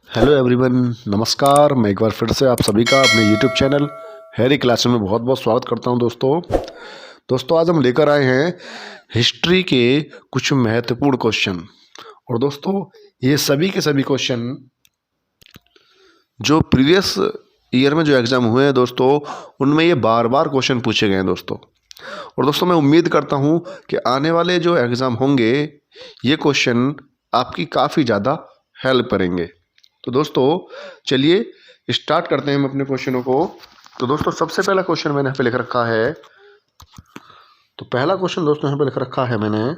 Hello everyone, नमस्कार। मैं एक बार फिर से आप सभी का अपने यूट्यूब चैनल हैरी क्लासेस में बहुत बहुत स्वागत करता हूं। दोस्तों आज हम लेकर आए हैं हिस्ट्री के कुछ महत्वपूर्ण क्वेश्चन। और दोस्तों ये सभी के सभी क्वेश्चन जो प्रीवियस ईयर में जो एग्ज़ाम हुए हैं दोस्तों, उनमें ये बार बार क्वेश्चन पूछे गए हैं दोस्तों। और दोस्तों मैं उम्मीद करता हूँ कि आने वाले जो एग्ज़ाम होंगे ये क्वेश्चन आपकी काफ़ी ज़्यादा हेल्प करेंगे। तो दोस्तों चलिए स्टार्ट करते हैं हम अपने क्वेश्चनों को। तो दोस्तों सबसे पहला क्वेश्चन मैंने यहाँ पे लिख रखा है। तो पहला क्वेश्चन दोस्तों यहाँ पे लिख रखा है मैंने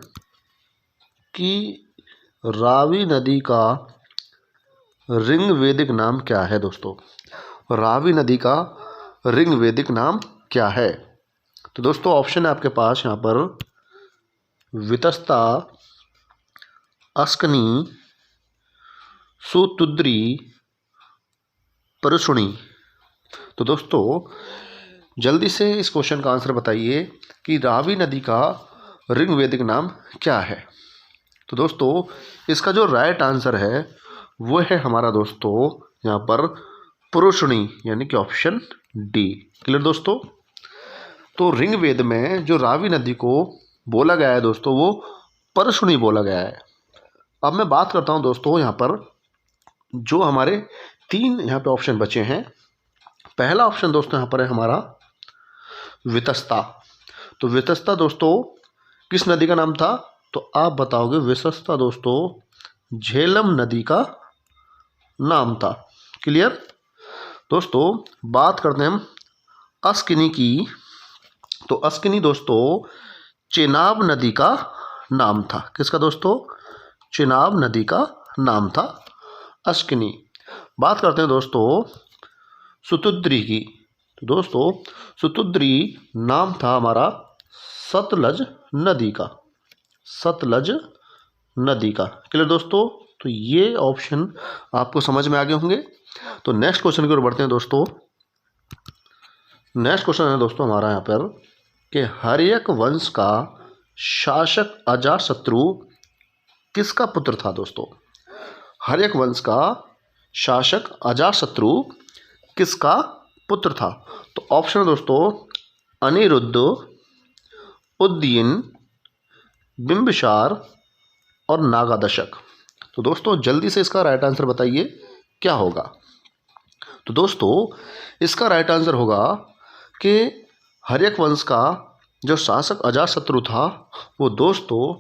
कि रावी नदी का ऋग्वेदिक नाम क्या है। दोस्तों रावी नदी का ऋग्वेदिक नाम क्या है? तो दोस्तों ऑप्शन है आपके पास यहाँ पर वितस्ता, अस्कनी, सुतुद्री, परुष्णी। तो दोस्तों जल्दी से इस क्वेश्चन का आंसर बताइए कि रावी नदी का ऋग्वेदिक नाम क्या है। तो दोस्तों इसका जो राइट आंसर है वो है हमारा दोस्तों यहाँ पर परुष्णी, यानी कि ऑप्शन डी। क्लियर दोस्तों? तो ऋग्वेद में जो रावी नदी को बोला गया है दोस्तों वो परुष्णी बोला गया है। अब मैं बात करता हूँ दोस्तों यहाँ पर जो हमारे तीन यहाँ पे ऑप्शन बचे हैं। पहला ऑप्शन दोस्तों यहाँ पर है हमारा वितस्ता। तो वितस्ता दोस्तों किस नदी का नाम था? तो आप बताओगे वितस्ता दोस्तों झेलम नदी का नाम था। क्लियर दोस्तों? बात करते हैं हम अस्किनी की। तो अस्किनी दोस्तों चेनाब नदी का नाम था। किसका दोस्तों? चेनाब नदी का नाम था अस्किनी। बात करते हैं दोस्तों सुतुद्री की। तो दोस्तों सुतुद्री नाम था हमारा सतलज नदी का। सतलज नदी का। क्लियर दोस्तों? तो ये ऑप्शन आपको समझ में आ गए होंगे। तो नेक्स्ट क्वेश्चन की ओर बढ़ते हैं दोस्तों। नेक्स्ट क्वेश्चन है दोस्तों हमारा यहाँ पर कि हर्यक वंश का शासक अजातशत्रु किसका पुत्र था। दोस्तों हर्यक वंश का शासक अजातशत्रु किसका पुत्र था? तो ऑप्शन है दोस्तों अनिरुद्ध, उदयन, बिंबिसार और नागादशक। तो दोस्तों जल्दी से इसका राइट आंसर बताइए क्या होगा। तो दोस्तों इसका राइट आंसर होगा कि हर्यक वंश का जो शासक अजातशत्रु था वो दोस्तों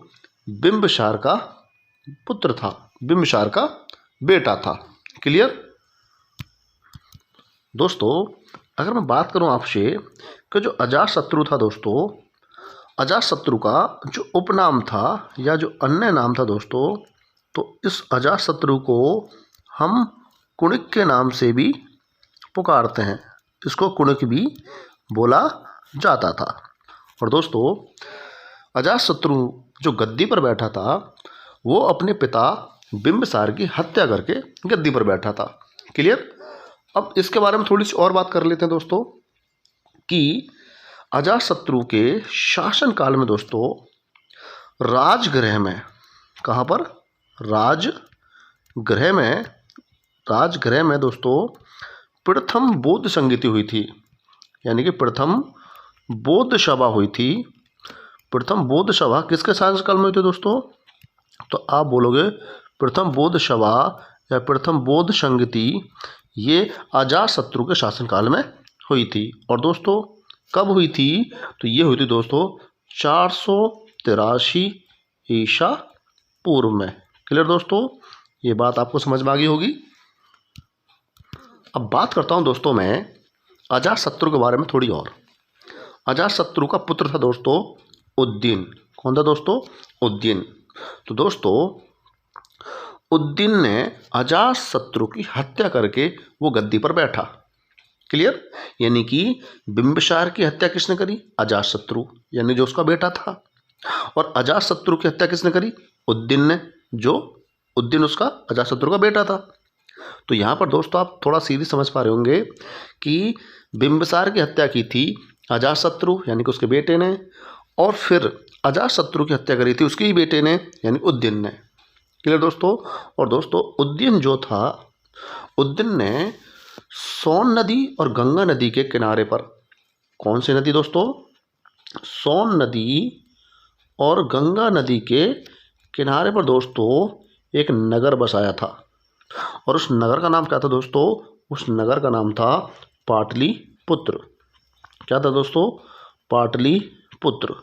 बिंबिसार का पुत्र था, बिंबिसार का बेटा था। क्लियर दोस्तों? अगर मैं बात करूं आपसे कि जो अजातशत्रु था दोस्तों, अजातशत्रु का जो उपनाम था या जो अन्य नाम था दोस्तों, तो इस अजातशत्रु को हम कुणिक के नाम से भी पुकारते हैं। इसको कुणिक भी बोला जाता था। और दोस्तों अजातशत्रु जो गद्दी पर बैठा था वो अपने पिता बिंबिसार की हत्या करके गद्दी पर बैठा था। क्लियर? अब इसके बारे में थोड़ी सी और बात कर लेते हैं दोस्तों कि अजातशत्रु के शासन काल में दोस्तों राजगृह में, कहाँ पर? राजगृह में दोस्तों प्रथम बौद्ध संगीति हुई थी, यानी कि प्रथम बौद्ध सभा हुई थी। प्रथम बौद्ध सभा किसके शासनकाल में हुई थी दोस्तों? तो आप बोलोगे प्रथम बौद्ध सभा या प्रथम बौद्ध संगीति ये अजातशत्रु के शासनकाल में हुई थी। और दोस्तों कब हुई थी? तो ये हुई थी दोस्तों 483 ईसा पूर्व में। क्लियर दोस्तों? ये बात आपको समझ में आ गई होगी। अब बात करता हूँ दोस्तों मैं अजातशत्रु के बारे में थोड़ी और। अजातशत्रु का पुत्र था दोस्तों उदयन। कौन था दोस्तों? उदयन। तो दोस्तों उदयन ने अजातशत्रु की हत्या करके वो गद्दी पर बैठा। क्लियर? यानी कि बिंबिसार की हत्या किसने करी? अजातशत्रु, यानी जो उसका बेटा था। और अजातशत्रु की हत्या किसने करी? उदयन ने, जो उदयन उसका अजातशत्रु का बेटा था। तो यहाँ पर दोस्तों आप थोड़ा सीधी समझ पा रहे होंगे कि बिंबिसार की हत्या की थी अजातशत्रु यानी कि उसके बेटे ने, और फिर अजातशत्रु की हत्या करी थी उसके ही बेटे ने यानी उदयन ने। क्लियर दोस्तों? और दोस्तों उदयन जो था उद्दिन ने सोन नदी और गंगा नदी के किनारे पर, कौन सी नदी दोस्तों? सोन नदी और गंगा नदी के किनारे पर दोस्तों एक नगर बसाया था, और उस नगर का नाम क्या था दोस्तों? उस नगर का नाम था पाटलिपुत्र। क्या था दोस्तों? पाटलिपुत्र।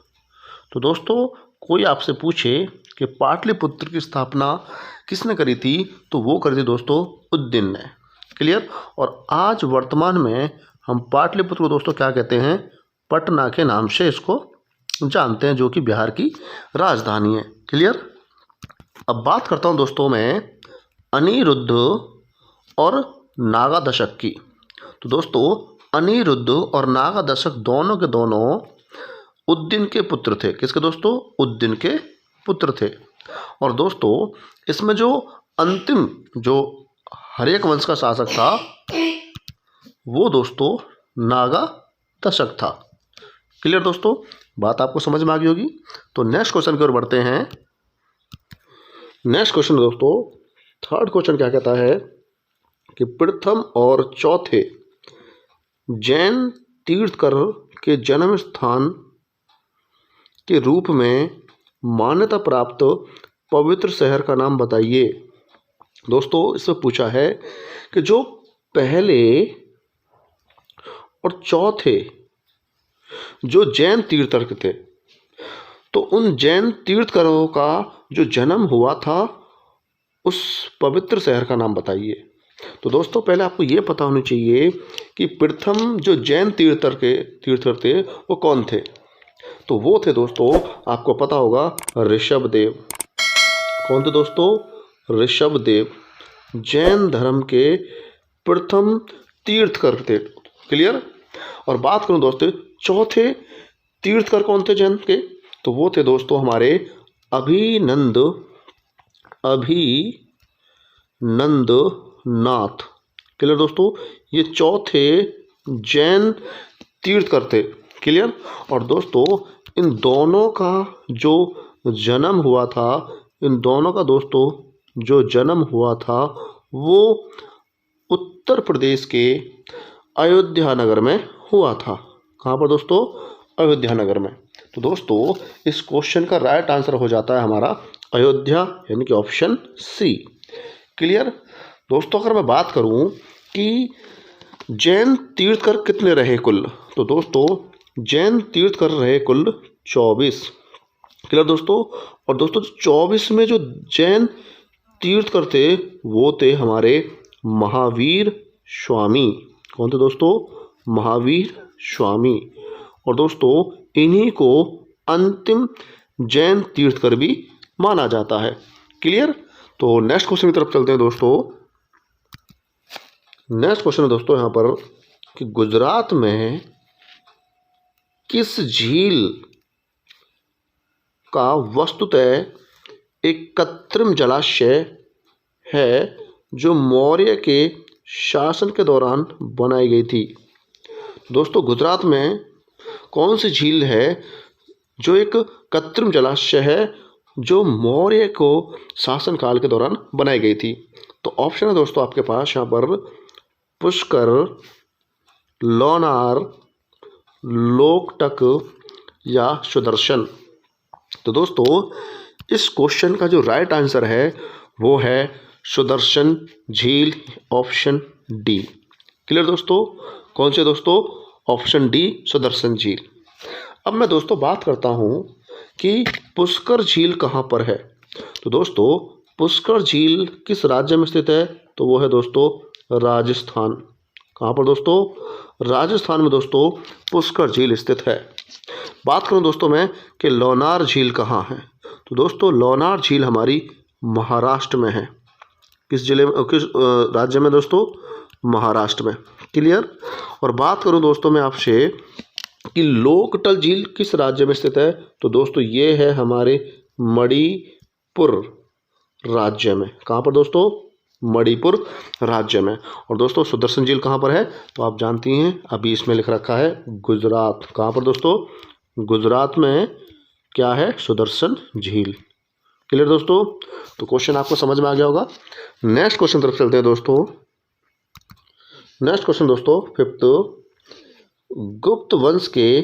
तो दोस्तों कोई आपसे पूछे कि पाटलिपुत्र की स्थापना किसने करी थी, तो वो करी थी दोस्तों उद्दिन ने। क्लियर? और आज वर्तमान में हम पाटलिपुत्र को दोस्तों क्या कहते हैं? पटना के नाम से इसको जानते हैं, जो कि बिहार की राजधानी है। क्लियर? अब बात करता हूँ दोस्तों मैं अनिरुद्ध और नागा दशक की। तो दोस्तों अनिरुद्ध और नागा दशक दोनों के दोनों उद्दिन के पुत्र थे। किसके दोस्तों? उद्दिन के पुत्र थे। और दोस्तों इसमें जो अंतिम जो हर्यक वंश का शासक था वो दोस्तों नागा दशक था। क्लियर दोस्तों? बात आपको समझ में आ गई होगी। तो नेक्स्ट क्वेश्चन की ओर बढ़ते हैं। नेक्स्ट क्वेश्चन दोस्तों, थर्ड क्वेश्चन क्या कहता है कि प्रथम और चौथे जैन तीर्थकर के जन्म स्थान के रूप में मान्यता प्राप्त पवित्र शहर का नाम बताइए। दोस्तों इसमें पूछा है कि जो पहले और चौथे जो जैन तीर्थकर थे, तो उन जैन तीर्थकरों का जो जन्म हुआ था उस पवित्र शहर का नाम बताइए। तो दोस्तों पहले आपको ये पता होना चाहिए कि प्रथम जो जैन तीर्थकर थे वो कौन थे। तो वो थे दोस्तों, आपको पता होगा, ऋषभदेव। कौन थे दोस्तों? ऋषभदेव जैन धर्म के प्रथम तीर्थकर थे। क्लियर? और बात करूं दोस्तों चौथे तीर्थकर कौन थे जैन के, तो वो थे दोस्तों हमारे अभिनंदनाथ। क्लियर दोस्तों? ये चौथे जैन तीर्थकर थे। क्लियर? और दोस्तों इन दोनों का जो जन्म हुआ था, इन दोनों का दोस्तों जो जन्म हुआ था वो उत्तर प्रदेश के अयोध्या नगर में हुआ था। कहाँ पर दोस्तों? अयोध्या नगर में। तो दोस्तों इस क्वेश्चन का राइट आंसर हो जाता है हमारा अयोध्या, यानी कि ऑप्शन सी। क्लियर? दोस्तों अगर मैं बात करूं कि जैन तीर्थकर कितने रहे कुल, तो दोस्तों जैन तीर्थकर रहे कुल 24। क्लियर दोस्तों? और दोस्तों 24 में जो जैन तीर्थकर थे वो थे हमारे महावीर स्वामी। कौन थे दोस्तों? महावीर स्वामी। और दोस्तों इन्हीं को अंतिम जैन तीर्थकर भी माना जाता है। क्लियर? तो नेक्स्ट क्वेश्चन की तरफ चलते हैं दोस्तों। नेक्स्ट क्वेश्चन है दोस्तों यहाँ पर कि गुजरात में किस झील का वस्तुतः एक कृत्रिम जलाशय है जो मौर्य के शासन के दौरान बनाई गई थी। दोस्तों गुजरात में कौन सी झील है जो एक कृत्रिम जलाशय है जो मौर्य को शासन काल के दौरान बनाई गई थी? तो ऑप्शन है दोस्तों आपके पास यहाँ पर पुष्कर, लोनार, लोकटक या सुदर्शन। तो दोस्तों इस क्वेश्चन का जो राइट आंसर है वो है सुदर्शन झील, ऑप्शन डी। क्लियर दोस्तों? कौन से दोस्तों? ऑप्शन डी सुदर्शन झील। अब मैं दोस्तों बात करता हूँ कि पुष्कर झील कहाँ पर है। तो दोस्तों पुष्कर झील किस राज्य में स्थित है, तो वो है दोस्तों राजस्थान। कहाँ पर दोस्तों? राजस्थान में दोस्तों पुष्कर झील स्थित है। बात करूँ दोस्तों मैं कि लोनार झील कहाँ है, तो दोस्तों लोनार झील हमारी महाराष्ट्र में है। किस जिले में, किस राज्य में दोस्तों? महाराष्ट्र में। क्लियर? और बात करूं दोस्तों मैं आपसे कि लोकटक झील किस राज्य में स्थित है, तो दोस्तों ये है हमारे मणिपुर राज्य में। कहाँ पर दोस्तों? मणिपुर राज्य में। और दोस्तों सुदर्शन झील कहाँ पर है, तो आप जानती हैं, अभी इसमें लिख रखा है गुजरात। कहाँ पर दोस्तों? गुजरात में क्या है? सुदर्शन झील। क्लियर दोस्तों? तो क्वेश्चन आपको समझ में आ गया होगा। नेक्स्ट क्वेश्चन तरफ चलते हैं दोस्तों। नेक्स्ट क्वेश्चन दोस्तों फिफ्थ, गुप्त वंश के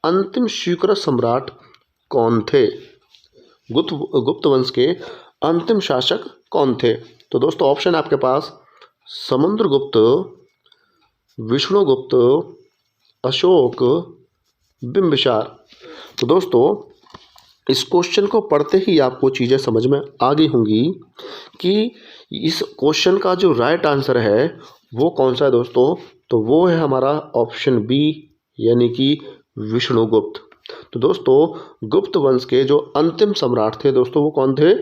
अंतिम स्वीकृत सम्राट कौन थे? गुप्त वंश के अंतिम शासक कौन थे? तो दोस्तों ऑप्शन आपके पास समुद्रगुप्त, विष्णुगुप्त, अशोक, बिंबिसार। तो दोस्तों इस क्वेश्चन को पढ़ते ही आपको चीज़ें समझ में आ गई होंगी कि इस क्वेश्चन का जो राइट आंसर है वो कौन सा है दोस्तों। तो वो है हमारा ऑप्शन बी, यानी कि विष्णुगुप्त। तो दोस्तों गुप्त वंश के जो अंतिम सम्राट थे दोस्तों वो कौन थे?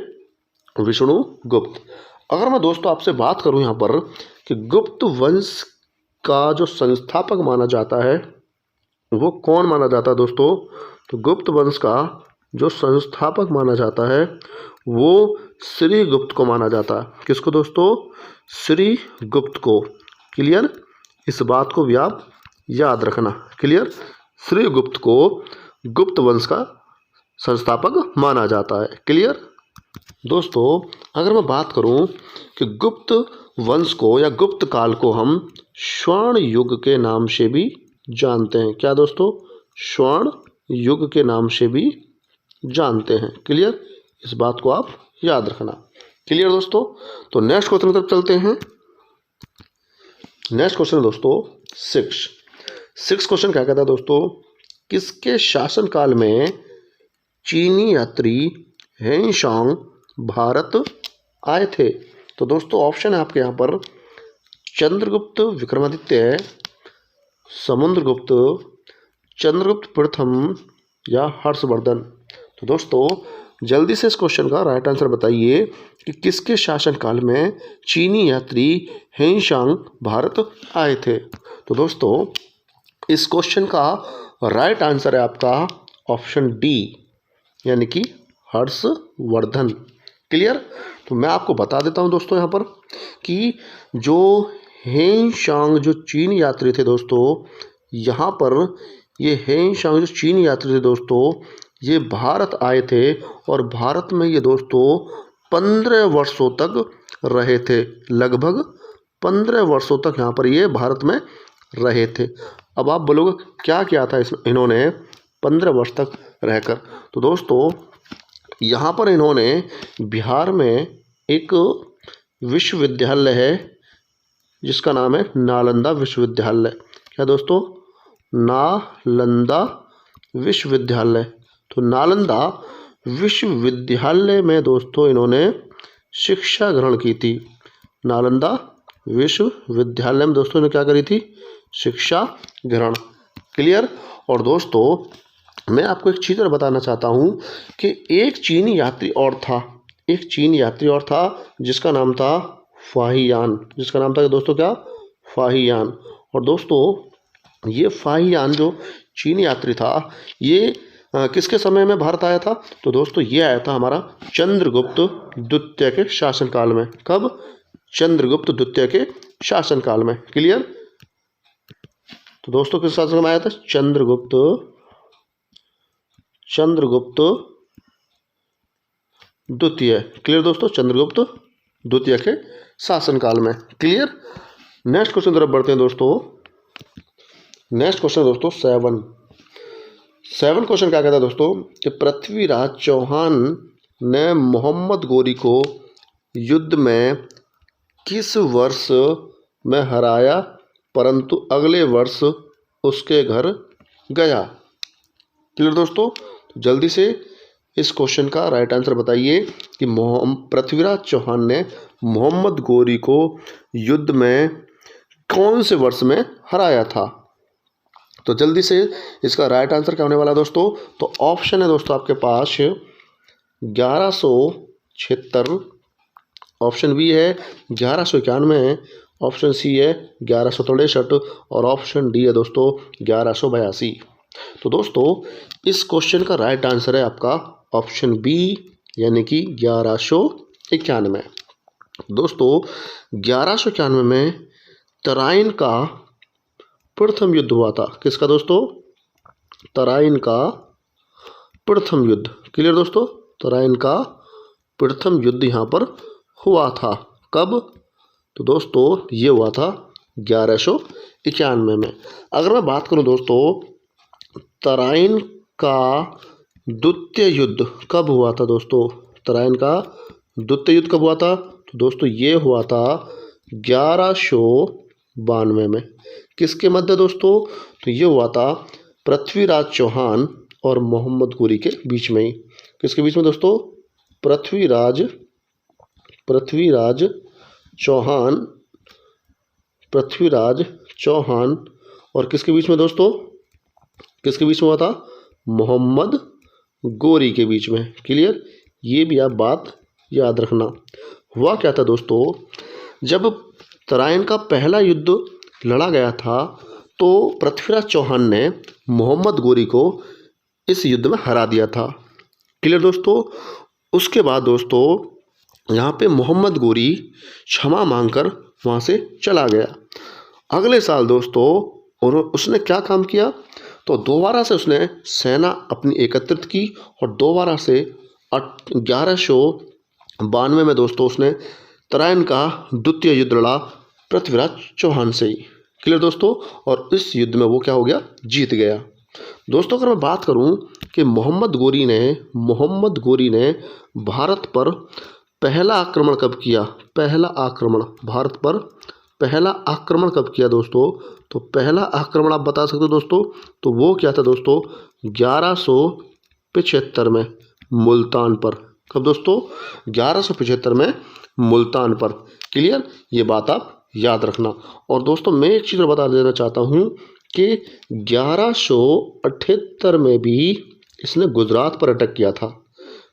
विष्णुगुप्त। अगर मैं दोस्तों आपसे बात करूं यहाँ पर कि गुप्त वंश का जो संस्थापक माना जाता है वो कौन माना जाता है दोस्तों? तो गुप्त वंश का जो संस्थापक माना जाता है वो श्री गुप्त को माना जाता है। किसको दोस्तों? श्री गुप्त को। क्लियर? इस बात को भी आप याद रखना। क्लियर? श्री गुप्त को गुप्त वंश का संस्थापक माना जाता है। क्लियर? दोस्तों अगर मैं बात करूं कि गुप्त वंश को या गुप्त काल को हम स्वर्ण युग के नाम से भी जानते हैं। क्या दोस्तों? स्वर्ण युग के नाम से भी जानते हैं। क्लियर? इस बात को आप याद रखना। क्लियर दोस्तों? तो नेक्स्ट क्वेश्चन की तरफ चलते हैं। नेक्स्ट क्वेश्चन दोस्तों सिक्स क्वेश्चन क्या कहता है दोस्तों? किसके शासनकाल में चीनी यात्री हेनशांग भारत आए थे? तो दोस्तों ऑप्शन है आपके यहाँ पर चंद्रगुप्त विक्रमादित्य, समुद्रगुप्त, चंद्रगुप्त प्रथम या हर्षवर्धन। तो दोस्तों जल्दी से इस क्वेश्चन का राइट आंसर बताइए कि किसके शासनकाल में चीनी यात्री हेनशांग भारत आए थे? तो दोस्तों इस क्वेश्चन का राइट आंसर है आपका ऑप्शन डी, यानी कि हर्षवर्धन। क्लियर? तो मैं आपको बता देता हूं दोस्तों यहाँ पर कि जो हेनशांग जो चीनी यात्री थे दोस्तों, यहाँ पर ये हेनशांग जो चीनी यात्री थे दोस्तों ये भारत आए थे और भारत में ये दोस्तों 15 वर्षों तक रहे थे। लगभग 15 वर्षों तक यहाँ पर ये भारत में रहे थे। अब आप बोलोगे क्या किया था इन्होंने 15 वर्ष तक रहकर? तो दोस्तों यहाँ पर इन्होंने बिहार में एक विश्वविद्यालय है जिसका नाम है नालंदा विश्वविद्यालय। क्या दोस्तों? नालंदा विश्वविद्यालय। तो नालंदा विश्वविद्यालय में दोस्तों इन्होंने शिक्षा ग्रहण की थी। नालंदा विश्वविद्यालय में दोस्तों ने क्या करी थी? शिक्षा ग्रहण। क्लियर? और दोस्तों मैं आपको एक चीज़ और बताना चाहता हूँ कि एक चीनी यात्री और था जिसका नाम था फाहियान। जिसका नाम था दोस्तों क्या? फाहियान। और दोस्तों ये फाहियान जो चीनी यात्री था ये किसके समय में भारत आया था? तो दोस्तों ये आया था हमारा चंद्रगुप्त द्वितीय के शासनकाल में। कब? चंद्रगुप्त द्वितीय के शासनकाल में। क्लियर? तो दोस्तों किस शासन में आया था? चंद्रगुप्त द्वितीय। क्लियर दोस्तों? चंद्रगुप्त द्वितीय के शासनकाल में। क्लियर? नेक्स्ट क्वेश्चन तरफ बढ़ते हैं दोस्तों। नेक्स्ट क्वेश्चन दोस्तों 7 क्वेश्चन क्या कहता है दोस्तों कि पृथ्वीराज चौहान ने मोहम्मद गोरी को युद्ध में किस वर्ष में हराया परंतु अगले वर्ष उसके घर गया? क्लियर दोस्तों? तो जल्दी से इस क्वेश्चन का राइट आंसर बताइए कि पृथ्वीराज चौहान ने मोहम्मद गोरी को युद्ध में कौन से वर्ष में हराया था? तो जल्दी से इसका राइट आंसर क्या होने वाला है दोस्तों? तो ऑप्शन है दोस्तों आपके पास 1176, ऑप्शन बी है 1191, ऑप्शन सी है 1163 और ऑप्शन डी है दोस्तों 1182। तो दोस्तों इस क्वेश्चन का राइट आंसर है आपका ऑप्शन बी, यानी कि 1191। दोस्तों 1191 में तराइन का प्रथम युद्ध हुआ था। किसका दोस्तों? तराइन का प्रथम युद्ध। क्लियर दोस्तों? तराइन का प्रथम युद्ध यहाँ पर हुआ था। कब? तो दोस्तों ये हुआ था 1191 में। अगर मैं बात करूं दोस्तों तराइन का द्वितीय युद्ध कब हुआ था दोस्तों? तराइन का द्वितीय युद्ध कब हुआ था? तो दोस्तों ये हुआ था 1192 में। किसके मध्य दोस्तों? तो ये हुआ था पृथ्वीराज चौहान और मोहम्मद गोरी के बीच में ही। किसके बीच में दोस्तों? पृथ्वीराज चौहान और किसके बीच में दोस्तों? किसके बीच में हुआ था? मोहम्मद गोरी के बीच में। क्लियर? ये भी आप बात याद रखना। हुआ क्या था दोस्तों, जब तराइन का पहला युद्ध लड़ा गया था तो पृथ्वीराज चौहान ने मोहम्मद गोरी को इस युद्ध में हरा दिया था। क्लियर दोस्तों? उसके बाद दोस्तों यहाँ पे मोहम्मद गोरी क्षमा मांगकर वहाँ से चला गया। अगले साल दोस्तों और उसने क्या काम किया? तो दोबारा से उसने सेना अपनी एकत्रित की और दोबारा से 1192 में दोस्तों उसने तराइन का द्वितीय युद्ध लड़ा पृथ्वीराज चौहान से ही। क्लियर दोस्तों? और इस युद्ध में वो क्या हो गया? जीत गया। दोस्तों अगर मैं बात करूं कि मोहम्मद गोरी ने भारत पर पहला आक्रमण कब किया? भारत पर पहला आक्रमण कब किया दोस्तों? तो पहला आक्रमण आप बता सकते हो दोस्तों, तो वो क्या था दोस्तों? 1175 में मुल्तान पर। कब दोस्तों? 1175 में मुल्तान पर। क्लियर? ये बात आप याद रखना। और दोस्तों मैं एक चीज़ बता देना चाहता हूँ कि 1178 में भी इसने गुजरात पर अटैक किया था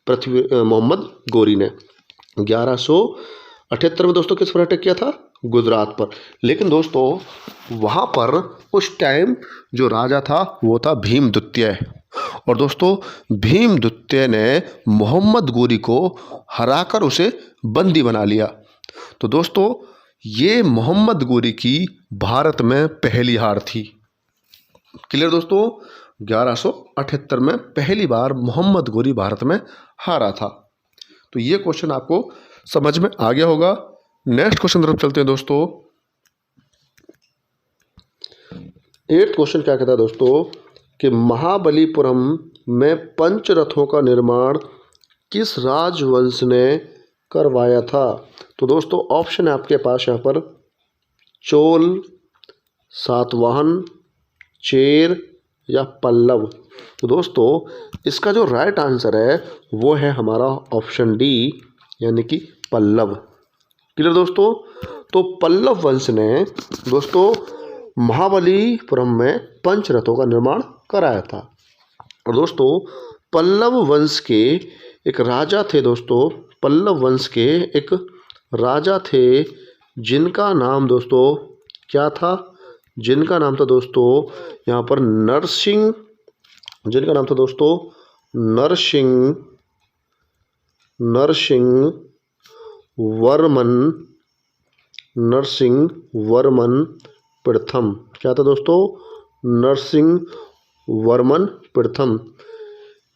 मोहम्मद गोरी ने। 1178 में दोस्तों किस पर अटैक किया था? गुजरात पर। लेकिन दोस्तों वहाँ पर उस टाइम जो राजा था वो था भीम द्वितीय। और दोस्तों भीम द्वितीय ने मोहम्मद गोरी को हराकर उसे बंदी बना लिया। तो दोस्तों ये मोहम्मद गोरी की भारत में पहली हार थी। क्लियर दोस्तों? 1178 में पहली बार मोहम्मद गोरी भारत में हारा था। तो ये क्वेश्चन आपको समझ में आ गया होगा। नेक्स्ट क्वेश्चन तरफ चलते हैं दोस्तों। 8th क्वेश्चन क्या कहता है दोस्तों कि महाबलीपुरम में पंचरथों का निर्माण किस राजवंश ने करवाया था? तो दोस्तों ऑप्शन है आपके पास यहाँ पर चोल, सातवाहन, चेर या पल्लव। तो दोस्तों इसका जो राइट आंसर है वो है हमारा ऑप्शन डी यानी कि पल्लव। क्लियर दोस्तों? तो पल्लव वंश ने दोस्तों महाबलीपुरम में पंचरथों का निर्माण कराया था। और दोस्तों पल्लव वंश के एक राजा थे दोस्तों, पल्लव वंश के एक राजा थे जिनका नाम दोस्तों क्या था? जिनका नाम था दोस्तों यहाँ पर नरसिंह, जिनका नाम था दोस्तों नरसिंह वर्मन प्रथम। क्या था दोस्तों? नरसिंह वर्मन प्रथम।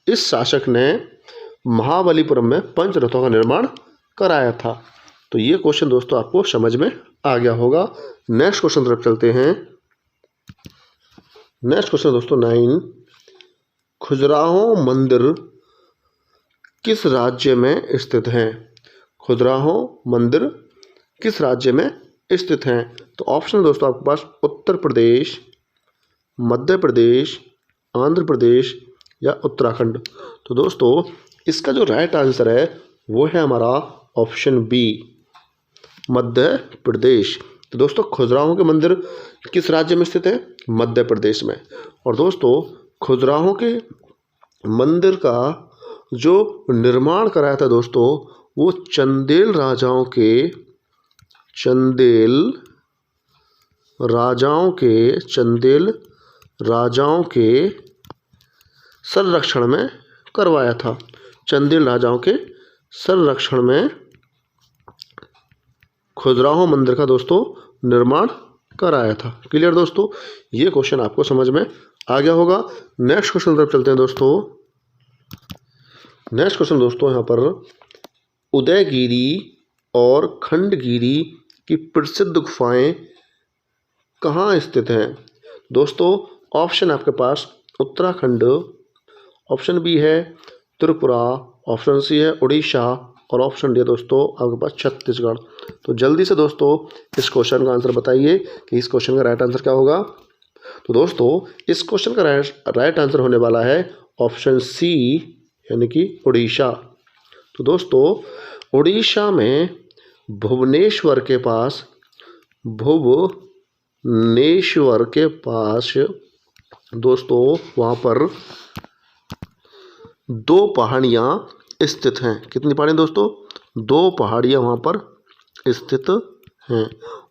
इस शासक ने महाबलीपुरम में पंचरथों का निर्माण कराया था। तो ये क्वेश्चन दोस्तों आपको समझ में आ गया होगा। नेक्स्ट क्वेश्चन तरफ चलते हैं। नेक्स्ट क्वेश्चन दोस्तों 9, खजुराहो मंदिर किस राज्य में स्थित हैं? खजुराहो मंदिर किस राज्य में स्थित हैं? तो ऑप्शन दोस्तों आपके पास उत्तर प्रदेश, मध्य प्रदेश, आंध्र प्रदेश या उत्तराखंड। तो दोस्तों इसका जो राइट आंसर है वो है हमारा ऑप्शन बी, मध्य प्रदेश। तो दोस्तों खजुराहो के मंदिर किस राज्य में स्थित है? मध्य प्रदेश में। और दोस्तों खजुराहो के मंदिर का जो निर्माण कराया था दोस्तों वो चंदेल राजाओं के संरक्षण में करवाया था। चंदेल राजाओं के संरक्षण में खजुराहो मंदिर का दोस्तों निर्माण कराया था। क्लियर दोस्तों? ये क्वेश्चन आपको समझ में आ गया होगा। नेक्स्ट क्वेश्चन तरफ चलते हैं दोस्तों। नेक्स्ट क्वेश्चन दोस्तों यहाँ पर उदयगिरी और खंडगिरी की प्रसिद्ध गुफाएं कहाँ स्थित हैं? दोस्तों ऑप्शन आपके पास उत्तराखंड, ऑप्शन बी है त्रिपुरा, ऑप्शन सी है उड़ीसा और ऑप्शन डी है दोस्तों आपके पास छत्तीसगढ़। तो जल्दी से दोस्तों इस क्वेश्चन का आंसर बताइए कि इस क्वेश्चन का राइट आंसर क्या होगा। तो दोस्तों इस क्वेश्चन का राइट आंसर होने वाला है ऑप्शन सी यानी कि उड़ीसा। तो दोस्तों उड़ीसा में भुवनेश्वर के पास दोस्तों वहाँ पर 2 पहाड़ियाँ स्थित हैं। कितनी पहाड़ियाँ दोस्तों? 2 पहाड़ियाँ वहाँ पर स्थित हैं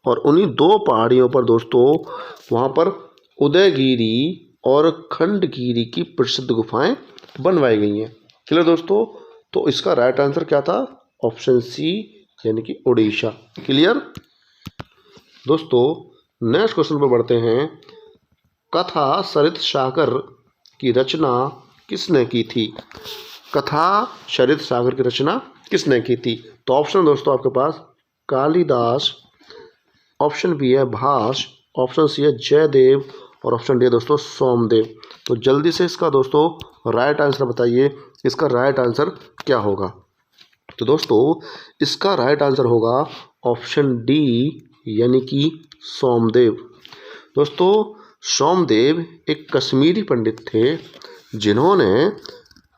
और उन्हीं 2 पहाड़ियों पर दोस्तों वहाँ पर उदयगिरी और खंडगिरी की प्रसिद्ध गुफाएं बनवाई गई हैं। क्लियर दोस्तों? तो इसका राइट आंसर क्या था? ऑप्शन सी यानी कि उड़ीसा। क्लियर दोस्तों नेक्स्ट क्वेश्चन पर बढ़ते हैं। कथा सरित सागर की रचना किसने की थी? कथा सरित सागर की रचना किसने की थी? तो ऑप्शन दोस्तों आपके पास कालिदास, ऑप्शन बी है भास, ऑप्शन सी है जयदेव और ऑप्शन डी है दोस्तों सोमदेव। तो जल्दी से इसका दोस्तों राइट आंसर बताइए, इसका राइट आंसर क्या होगा? तो दोस्तों इसका राइट आंसर होगा ऑप्शन डी यानी कि सोमदेव। दोस्तों सोमदेव एक कश्मीरी पंडित थे जिन्होंने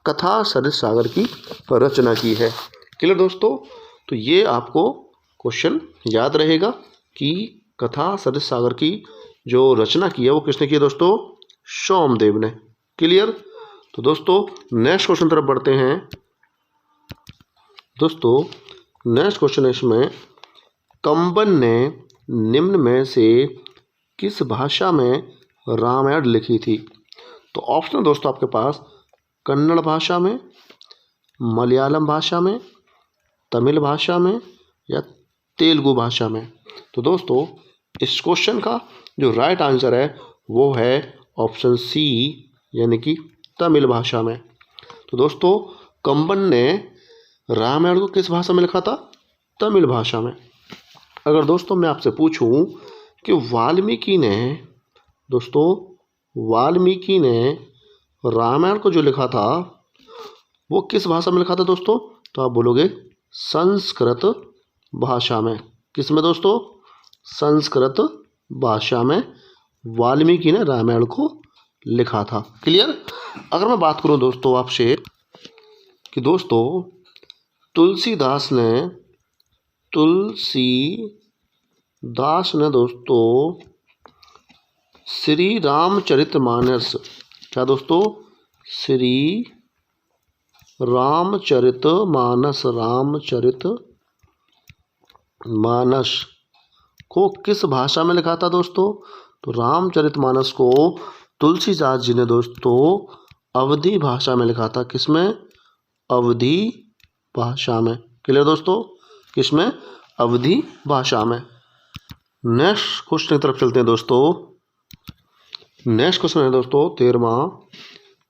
कथा सरित सागर की रचना की है। क्लियर दोस्तों? तो ये आपको क्वेश्चन याद रहेगा कि कथा सरित सागर की जो रचना की है वो किसने की है दोस्तों? सोमदेव ने। क्लियर? तो दोस्तों नेक्स्ट क्वेश्चन तरफ बढ़ते हैं। दोस्तों नेक्स्ट क्वेश्चन है इसमें, कंबन ने निम्न में से किस भाषा में रामायण लिखी थी? तो ऑप्शन दोस्तों आपके पास कन्नड़ भाषा में, मलयालम भाषा में, तमिल भाषा में या तेलुगु भाषा में। तो दोस्तों इस क्वेश्चन का जो राइट आंसर है वो है ऑप्शन सी यानी कि तमिल भाषा में। तो दोस्तों कंबन ने रामायण को किस भाषा में लिखा था? तमिल भाषा में। अगर दोस्तों मैं आपसे पूछूं कि वाल्मीकि ने रामायण को जो लिखा था वो किस भाषा में लिखा था दोस्तों? तो आप बोलोगे संस्कृत भाषा में। किस में दोस्तों? संस्कृत भाषा में वाल्मीकि ने रामायण को लिखा था। क्लियर? अगर मैं बात करूं दोस्तों आपसे कि दोस्तों तुलसीदास ने दोस्तों श्री रामचरितमानस, क्या दोस्तों? श्री रामचरितमानस को किस भाषा में लिखा था दोस्तों? तो रामचरितमानस को तुलसीदास जी ने दोस्तों अवधी भाषा में लिखा था। किसमें? अवधी भाषा में। क्लियर दोस्तों? किसमें? अवधी भाषा में। नेक्स्ट क्वेश्चन की तरफ चलते हैं दोस्तों। नेक्स्ट क्वेश्चन है दोस्तों 13वां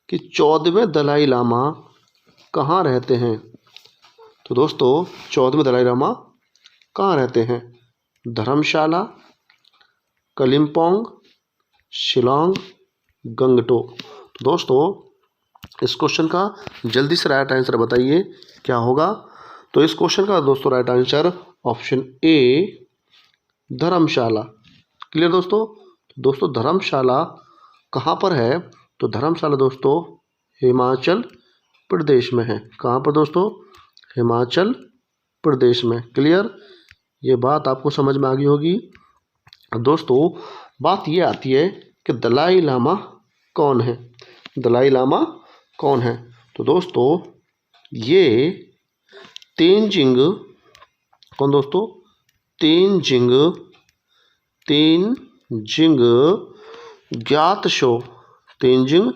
कि 14वें दलाई लामा कहाँ रहते हैं? तो दोस्तों 14वें दलाई लामा कहाँ रहते हैं? धर्मशाला, कलिम्पोंग, शिलोंग, गंगटोक। तो दोस्तों इस क्वेश्चन का जल्दी से राइट आंसर बताइए क्या होगा? तो इस क्वेश्चन का दोस्तों right answer option A Dharamshala. Clear दोस्तों? दोस्तों धर्मशाला कहाँ पर है? तो धर्मशाला दोस्तों हिमाचल प्रदेश में है। कहाँ पर दोस्तों? हिमाचल प्रदेश में। क्लियर? ये बात आपको समझ में आ गई होगी। दोस्तों बात ये आती है कि दलाई लामा कौन है? दलाई लामा कौन है? तो दोस्तों ये तेंजिंग, कौन दोस्तों? तेंजिंग ग्यात्सो, तेंजिंग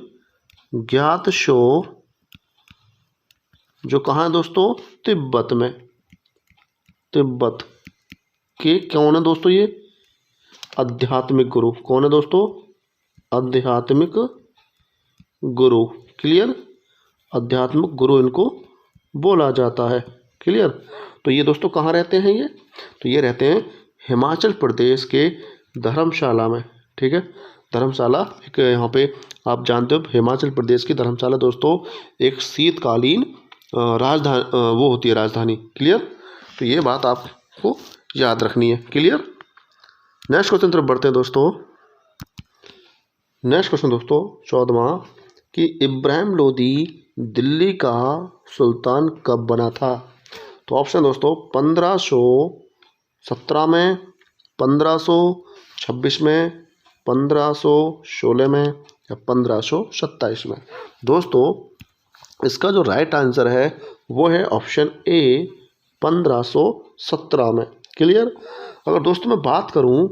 ग्यात्सो जो कहाँ है दोस्तों? तिब्बत में। तिब्बत के कौन है दोस्तों? ये आध्यात्मिक गुरु। कौन है दोस्तों? आध्यात्मिक गुरु। क्लियर? आध्यात्मिक गुरु इनको बोला जाता है। क्लियर। तो ये दोस्तों कहाँ रहते हैं ये, तो ये रहते हैं हिमाचल प्रदेश के धर्मशाला में, ठीक है। धर्मशाला एक यहाँ पे आप जानते हो हिमाचल प्रदेश की धर्मशाला दोस्तों एक शीतकालीन राजधानी वो होती है राजधानी, क्लियर। तो ये बात आपको याद रखनी है, क्लियर। नेक्स्ट क्वेश्चन तरफ बढ़ते हैं दोस्तों। नेक्स्ट क्वेश्चन दोस्तों 14वां कि इब्राहिम लोदी दिल्ली का सुल्तान कब बना था। तो ऑप्शन दोस्तों 1517 में, 1526 में, 1516 में या 1527 में। दोस्तों इसका जो राइट आंसर है वो है ऑप्शन ए 1517 में, क्लियर। अगर दोस्तों मैं बात करूं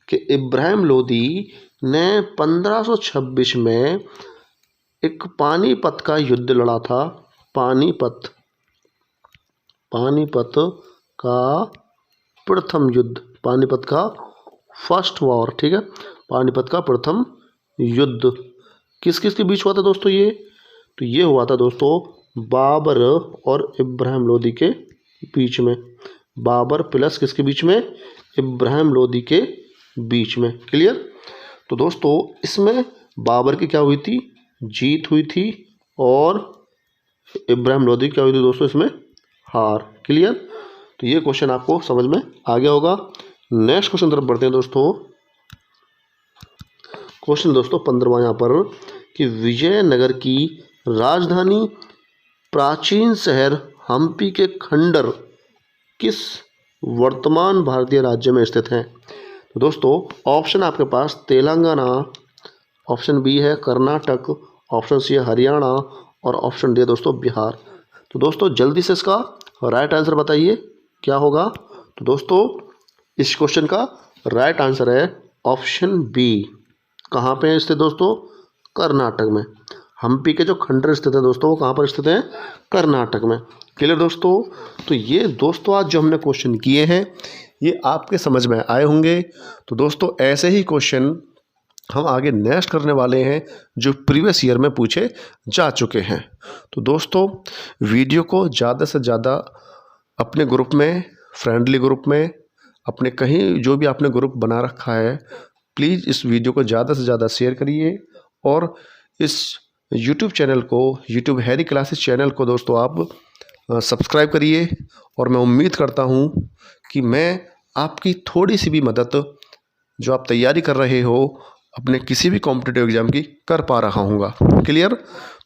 कि इब्राहिम लोदी ने 1526 में एक पानीपत का युद्ध लड़ा था, पानीपत का प्रथम युद्ध, पानीपत का फर्स्ट वॉर, ठीक है। पानीपत का प्रथम युद्ध किस किस के बीच हुआ था दोस्तों ये, तो ये हुआ था दोस्तों बाबर और इब्राहिम लोदी के बीच में। बाबर प्लस किसके बीच में, इब्राहिम लोदी के बीच में, क्लियर। तो दोस्तों इसमें बाबर की क्या हुई थी, जीत हुई थी, और इब्राहिम लोदी क्या हुई थी दोस्तों इसमें, हार, क्लियर। तो ये क्वेश्चन आपको समझ में आ गया होगा। नेक्स्ट क्वेश्चन तरफ बढ़ते हैं दोस्तों। क्वेश्चन दोस्तों 15वां यहाँ पर कि विजयनगर की राजधानी प्राचीन शहर हम्पी के खंडर किस वर्तमान भारतीय राज्य में स्थित हैं। तो दोस्तों ऑप्शन आपके पास तेलंगाना, ऑप्शन बी है कर्नाटक, ऑप्शन सी है हरियाणा और ऑप्शन डी दोस्तों बिहार। तो दोस्तों जल्दी से इसका राइट आंसर बताइए क्या होगा। तो दोस्तों इस क्वेश्चन का राइट आंसर है ऑप्शन बी। कहाँ पे स्थित दोस्तों, कर्नाटक में। हम्पी के जो खंडर स्थित है दोस्तों वो कहाँ पर स्थित हैं, कर्नाटक में, क्लियर दोस्तों। तो ये दोस्तों आज जो हमने क्वेश्चन किए हैं ये आपके समझ में आए होंगे। तो दोस्तों ऐसे ही क्वेश्चन हम आगे नेक्स्ट करने वाले हैं जो प्रीवियस ईयर में पूछे जा चुके हैं। तो दोस्तों वीडियो को ज़्यादा से ज़्यादा अपने ग्रुप में, फ्रेंडली ग्रुप में, अपने कहीं जो भी आपने ग्रुप बना रखा है, प्लीज़ इस वीडियो को ज़्यादा से ज़्यादा शेयर करिए। और इस यूट्यूब चैनल को, यूट्यूब हैरी क्लासेस चैनल को दोस्तों आप सब्सक्राइब करिए। और मैं उम्मीद करता हूँ कि मैं आपकी थोड़ी सी भी मदद जो आप तैयारी कर रहे हो अपने किसी भी कॉम्पिटिटिव एग्ज़ाम की कर पा रहा हूँगा, क्लियर।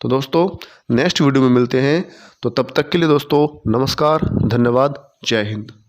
तो दोस्तों नेक्स्ट वीडियो में मिलते हैं, तो तब तक के लिए दोस्तों नमस्कार, धन्यवाद, जय हिंद।